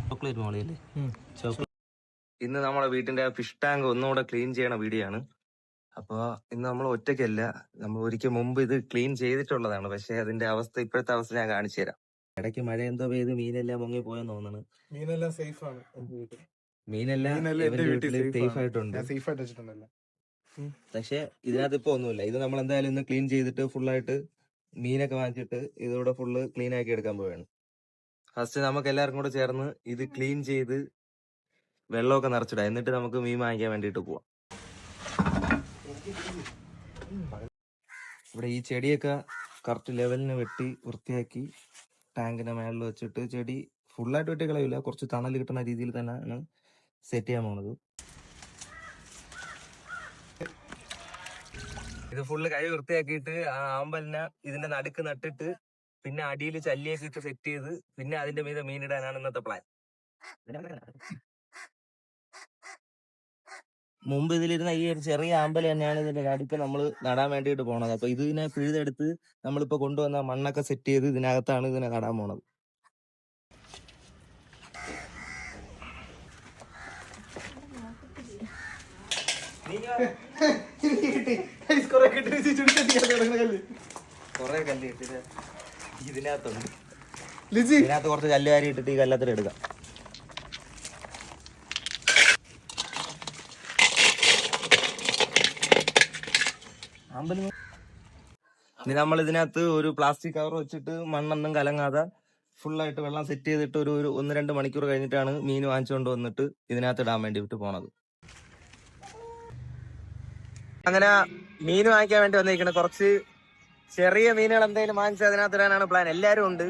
Chocolate മോളിയല്ലേ chocolate. ഇന്ന് നമ്മളെ വീട്ടിന്റെ ഫിഷ് ടാങ്ക് ഒന്നുകൂടെ ക്ലീൻ ചെയ്യണ വീഡിയോ ആണ്. അപ്പൊ ഇന്ന് നമ്മൾ ഒറ്റയ്ക്കല്ല, നമ്മൾ ഒരിക്കൽ മുമ്പ് ഇത് ക്ലീൻ ചെയ്തിട്ടുള്ളതാണ്. പക്ഷെ അതിന്റെ ഇപ്പോഴത്തെ അവസ്ഥ ഞാൻ കാണിച്ചു തരാം. ഇടയ്ക്ക് മഴ എന്തോ പെയ്ത് മീനെല്ലാം മുങ്ങി പോയെന്ന് തോന്നുന്നു. മീനെല്ലാം സേഫ് ആണ്. മീനെല്ലാം സേഫ് ആയിട്ടുണ്ട്. പക്ഷെ ഇതിനകത്ത് ഇപ്പൊ ഒന്നുമില്ല. ഇത് നമ്മൾ എന്തായാലും ഇന്ന് ക്ലീൻ ചെയ്തിട്ട് ഫുള്ളായിട്ട് മീനൊക്കെ വാങ്ങിച്ചിട്ട് ഇതോടെ ഫുള്ള് ക്ലീൻ ആക്കി എടുക്കാൻ പോവുകയാണ്. ഫസ്റ്റ് നമുക്ക് എല്ലാവർക്കും കൂടെ ചേർന്ന് ഇത് ക്ലീൻ ചെയ്ത് വെള്ളമൊക്കെ നിറച്ചിടാം. എന്നിട്ട് നമുക്ക് മീൻ വാങ്ങിക്കാൻ വേണ്ടിട്ട് പോവാം. ഇവിടെ ഈ ചെടിയൊക്കെ കറക്റ്റ് ലെവലിന് വെട്ടി വൃത്തിയാക്കി ടാങ്കിന്റെ മേളിൽ വെച്ചിട്ട്, ചെടി ഫുള്ളായിട്ട് വെട്ടി കളയില്ല, കുറച്ച് തണൽ കിട്ടുന്ന രീതിയിൽ തന്നെയാണ് സെറ്റ് ചെയ്യാൻ പോണത്. ഇത് ഫുള്ള് കഴി വൃത്തിയാക്കിയിട്ട് ആമ്പലിനെ ഇതിന്റെ നടുക്ക് നട്ടിട്ട് പിന്നെ അടിയിൽ ചല്ലിയൊക്കെ ഇട്ട് സെറ്റ് ചെയ്ത് പിന്നെ അതിന്റെ മീതെ മീനിടാനാണ് ഇന്നത്തെ പ്ലാൻ. മുമ്പ് ഇതിലിരുന്ന ഈ ഒരു ചെറിയ ആമ്പൽ തന്നെയാണ് ഇതിന്റെ നടുക്ക് നമ്മൾ നടാൻ വേണ്ടിയിട്ട് പോണത്. അപ്പൊ ഇതിനെ പിഴുതെടുത്ത് നമ്മളിപ്പോ കൊണ്ടുവന്ന മണ്ണൊക്കെ സെറ്റ് ചെയ്ത് ഇതിനകത്താണ് ഇതിനെ നടാൻ പോണത്. കൊറേ കല്ല് കിട്ടിയത് ഇതിനകത്തുണ്ട്. ഇതിനകത്ത് കുറച്ച് കല്ല് വാരി ഇട്ടിട്ട് ഈ കല്ലത്തിൽ എടുക്കാം. ഇനി നമ്മൾ ഇതിനകത്ത് ഒരു പ്ലാസ്റ്റിക് കവർ വെച്ചിട്ട് മണ്ണൊന്നും കലങ്ങാതെ ഫുള്ളായിട്ട് വെള്ളം സെറ്റ് ചെയ്തിട്ട് ഒരു 1-2 മണിക്കൂർ കഴിഞ്ഞിട്ടാണ് മീൻ വാങ്ങിച്ചുകൊണ്ട് വന്നിട്ട് ഇതിനകത്ത് ഇടാൻ വേണ്ടി വിട്ട് പോണത്. അങ്ങനെ മീൻ വാങ്ങിക്കാൻ വേണ്ടി വന്നിരിക്കുന്നത് കുറച്ച് ചെറിയ മീനുകൾ എന്തെങ്കിലും വാങ്ങിച്ച് അതിനകത്ത് ഇടാനാണ് പ്ലാൻ. എല്ലാരും ഉണ്ട്.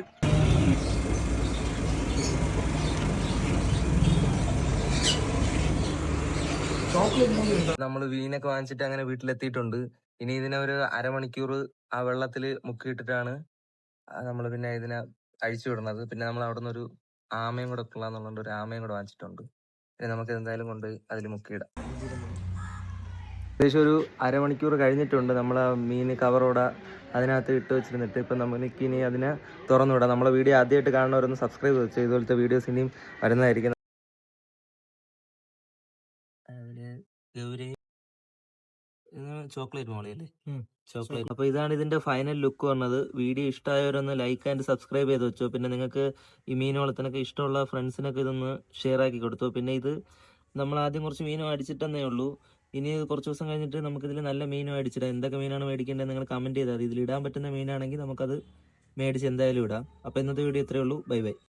നമ്മൾ മീനൊക്കെ വാങ്ങിച്ചിട്ട് അങ്ങനെ വീട്ടിലെത്തിയിട്ടുണ്ട്. ഇനി ഇതിനെ ഒരു അരമണിക്കൂർ ആ വെള്ളത്തിൽ മുക്കിയിട്ടിട്ടാണ് നമ്മൾ പിന്നെ ഇതിനെ അഴിച്ചു വിടുന്നത്. പിന്നെ നമ്മൾ അവിടെ നിന്ന് ഒരു ആമയും കൂടെ കൊള്ളാന്നുള്ളത് ഒരു ആമയും കൂടെ വാങ്ങിച്ചിട്ടുണ്ട്. പിന്നെ നമുക്ക് എന്തായാലും കൊണ്ട് അതിൽ മുക്കിയിടാം. ഏകദേശം ഒരു അരമണിക്കൂർ കഴിഞ്ഞിട്ടുണ്ട്. നമ്മൾ ആ മീൻ കവറോടെ അതിനകത്ത് ഇട്ട് വെച്ചിരുന്നിട്ട് ഇപ്പം നമുക്ക് ഇനി അതിനെ തുറന്നു വിടാം. നമ്മളെ വീഡിയോ ആദ്യമായിട്ട് കാണുന്നവരൊന്ന് സബ്സ്ക്രൈബ് വെച്ചു. ഇതുപോലത്തെ വീഡിയോസ് ഇനിയും വരുന്നതായിരിക്കും. ചോക്ലേറ്റ് മോളിയല്ലേ ചോക്ലേറ്റ്. അപ്പൊ ഇതാണ് ഇതിന്റെ ഫൈനൽ ലുക്ക് വന്നത്. വീഡിയോ ഇഷ്ടമായവരൊന്ന് ലൈക്ക് ആൻഡ് സബ്സ്ക്രൈബ് ചെയ്ത് വെച്ചോ. പിന്നെ നിങ്ങൾക്ക് ഈ മീൻ വളത്തിനൊക്കെ ഇഷ്ടമുള്ള ഫ്രണ്ട്സിനൊക്കെ ഇതൊന്ന് ഷെയർ ആക്കി കൊടുത്തു. പിന്നെ ഇത് നമ്മൾ ആദ്യം കുറച്ച് മീനും അടിച്ചിട്ടെന്നേ ഉള്ളൂ. ഇനി കുറച്ച് ദിവസം കഴിഞ്ഞിട്ട് നമുക്കിതിൽ നല്ല മീനും അടിച്ചിടാം. എന്തൊക്കെ മീനാണ് മേടിക്കേണ്ടത് നിങ്ങൾ കമന്റ് ചെയ്താൽ ഇതിൽ ഇടാൻ പറ്റുന്ന മീനാണെങ്കിൽ നമുക്കത് മേടിച്ച് എന്തായാലും ഇടാം. അപ്പോൾ ഇന്നത്തെ വീഡിയോ ഇത്രയേ ഉള്ളൂ. Bye bye.